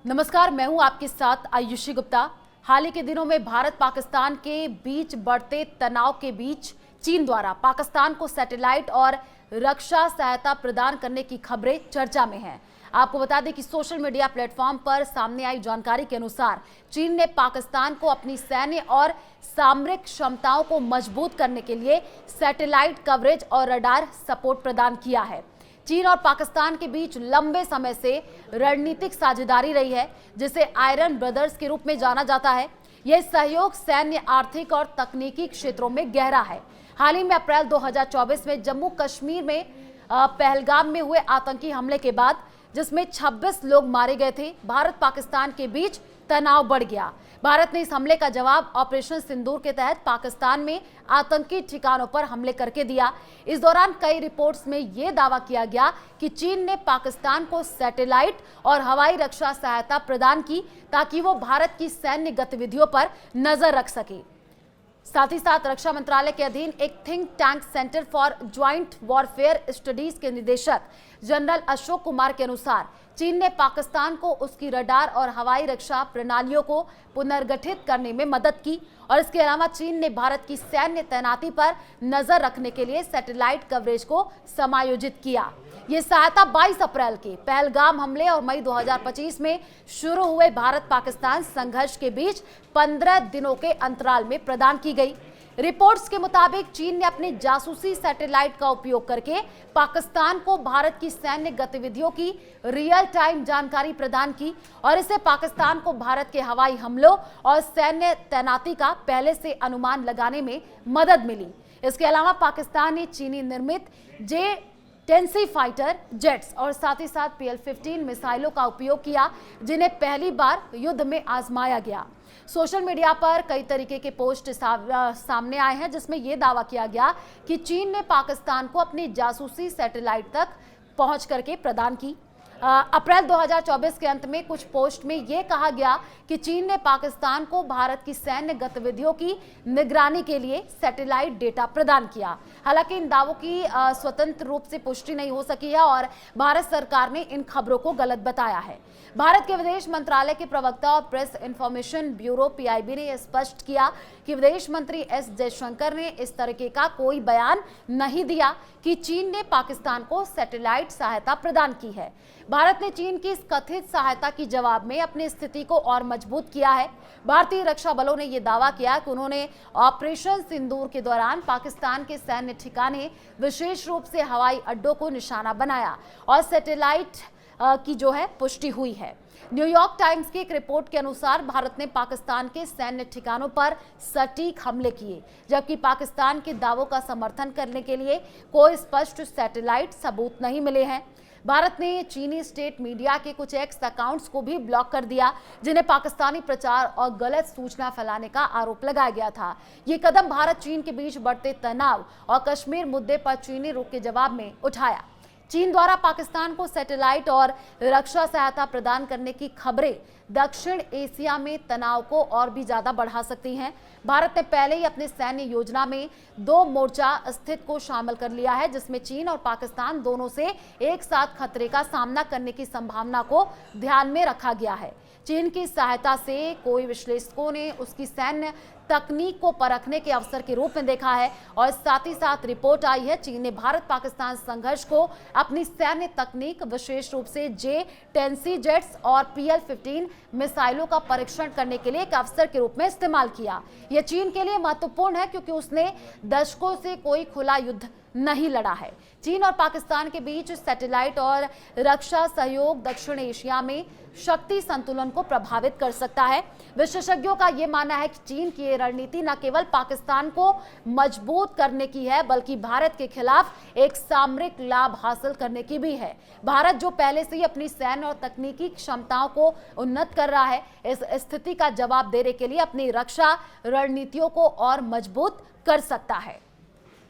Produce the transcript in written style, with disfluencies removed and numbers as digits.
नमस्कार, मैं हूं आपके साथ आयुषी गुप्ता। हाल ही के दिनों में भारत पाकिस्तान के बीच बढ़ते तनाव के बीच चीन द्वारा पाकिस्तान को सैटेलाइट और रक्षा सहायता प्रदान करने की खबरें चर्चा में हैं। आपको बता दें कि सोशल मीडिया प्लेटफॉर्म पर सामने आई जानकारी के अनुसार चीन ने पाकिस्तान को अपनी सैन्य और सामरिक क्षमताओं को मजबूत करने के लिए सैटेलाइट कवरेज और रडार सपोर्ट प्रदान किया है। चीन और पाकिस्तान के बीच लंबे समय से रणनीतिक साझेदारी रही है, जिसे आयरन ब्रदर्स के रूप में जाना जाता है। यह सहयोग सैन्य, आर्थिक और तकनीकी क्षेत्रों में गहरा है। हाल ही में अप्रैल 2024 में जम्मू कश्मीर में पहलगाम में हुए आतंकी हमले के बाद, जिसमें 26 लोग मारे गए थे, भारत पाकिस्तान के बीच तनाव बढ़ गया। भारत ने इस हमले का जवाब ऑपरेशन सिंदूर के तहत पाकिस्तान में आतंकी ठिकानों पर हमले करके दिया। इस दौरान कई रिपोर्ट्स में यह दावा किया गया कि चीन ने पाकिस्तान को सैटेलाइट और हवाई रक्षा सहायता प्रदान की ताकि वो भारत की सैन्य गतिविधियों पर नजर रख सके। साथ ही साथ रक्षा मंत्रालय के अधीन एक think tank centre for joint warfare studies के निदेशक जनरल अशोक कुमार के अनुसार चीन ने पाकिस्तान को उसकी रडार और हवाई रक्षा प्रणालियों को पुनर्गठित करने में मदद की और इसके अलावा चीन ने भारत की सैन्य तैनाती पर नजर रखने के लिए सैटेलाइट कवरेज को समायोजित किया। ये सहायता 22 अप्रैल के पहलगाम हमले और मई 2025 में शुरू हुए भारत पाकिस्तान संघर्ष के बीच 15 दिनों के अंतराल में प्रदान की गई। रिपोर्ट्स के मुताबिक चीन ने अपनी जासूसी सैटेलाइट का उपयोग करके पाकिस्तान को भारत की सैन्य गतिविधियों की रियल टाइम जानकारी प्रदान की और इससे पाकिस्तान को भारत के हवाई हमलों और सैन्य तैनाती का पहले से अनुमान लगाने में मदद मिली। इसके अलावा पाकिस्तान ने चीनी निर्मित J-10C फाइटर जेट्स और साथ ही साथ PL-15 मिसाइलों का उपयोग किया, जिन्हें पहली बार युद्ध में आजमाया गया। सोशल मीडिया पर कई तरीके के पोस्ट सामने आए हैं, जिसमें यह दावा किया गया कि चीन ने पाकिस्तान को अपनी जासूसी सैटेलाइट तक पहुंच करके प्रदान की। अप्रैल 2024 के अंत में कुछ पोस्ट में यह कहा गया कि चीन ने पाकिस्तान को भारत की सैन्य गतिविधियों की निगरानी के लिए सैटेलाइट डेटा प्रदान किया। हालांकि इन दावों की स्वतंत्र रूप से पुष्टि नहीं हो सकी है और भारत सरकार ने इन खबरों को गलत बताया है। भारत के विदेश मंत्रालय के प्रवक्ता और प्रेस इंफॉर्मेशन ब्यूरो PIB ने यह स्पष्ट किया कि विदेश मंत्री S जयशंकर ने इस तरीके का कोई बयान नहीं दिया कि चीन ने पाकिस्तान को सैटेलाइट सहायता प्रदान की है। भारत ने चीन की इस कथित सहायता की जवाब में अपनी स्थिति को और मजबूत किया है। भारतीय रक्षा बलों ने यह दावा किया कि उन्होंने ऑपरेशन सिंदूर के दौरान पाकिस्तान के सैन्य ठिकाने, विशेष रूप से हवाई अड्डों को निशाना बनाया और सैटेलाइट की पुष्टि हुई है। न्यूयॉर्क टाइम्स की एक रिपोर्ट के अनुसार भारत ने पाकिस्तान के सैन्य ठिकानों पर सटीक हमले किए, जबकि पाकिस्तान के दावों का समर्थन करने के लिए कोई स्पष्ट सैटेलाइट सबूत नहीं मिले हैं। भारत ने चीनी स्टेट मीडिया के कुछ एक्स अकाउंट्स को भी ब्लॉक कर दिया, जिन्हें पाकिस्तानी प्रचार और गलत सूचना फैलाने का आरोप लगाया गया था। ये कदम भारत चीन के बीच बढ़ते तनाव और कश्मीर मुद्दे पर चीनी रुख के जवाब में उठाया। चीन द्वारा पाकिस्तान को सैटेलाइट और रक्षा सहायता प्रदान करने की खबरें दक्षिण एशिया में तनाव को और भी ज्यादा बढ़ा सकती हैं। भारत ने पहले ही अपने सैन्य योजना में 2 मोर्चा स्थित को शामिल कर लिया है, जिसमें चीन और पाकिस्तान दोनों से एक साथ खतरे का सामना करने की संभावना को ध्यान में रखा गया है। चीन की सहायता से कोई विश्लेषकों ने उसकी सैन्य तकनीक को परखने के अवसर के रूप में देखा है और साथ ही साथ रिपोर्ट आई है चीन ने भारत पाकिस्तान संघर्ष को अपनी सैन्य तकनीक, विशेष रूप से J-10C जेट्स और PL-15 मिसाइलों का परीक्षण करने के लिए एक अवसर के रूप में इस्तेमाल किया। यह चीन के लिए महत्वपूर्ण है क्योंकि उसने दशकों से कोई खुला युद्ध नहीं लड़ा है। चीन और पाकिस्तान के बीच सैटेलाइट और रक्षा सहयोग दक्षिण एशिया में शक्ति संतुलन को प्रभावित कर सकता है। विशेषज्ञों का यह मानना है कि चीन की यह रणनीति न केवल पाकिस्तान को मजबूत करने की है, बल्कि भारत के खिलाफ एक सामरिक लाभ हासिल करने की भी है। भारत जो पहले से ही अपनी सैन्य और तकनीकी क्षमताओं को उन्नत कर रहा है, इस स्थिति का जवाब देने के लिए अपनी रक्षा रणनीतियों को और मजबूत कर सकता है।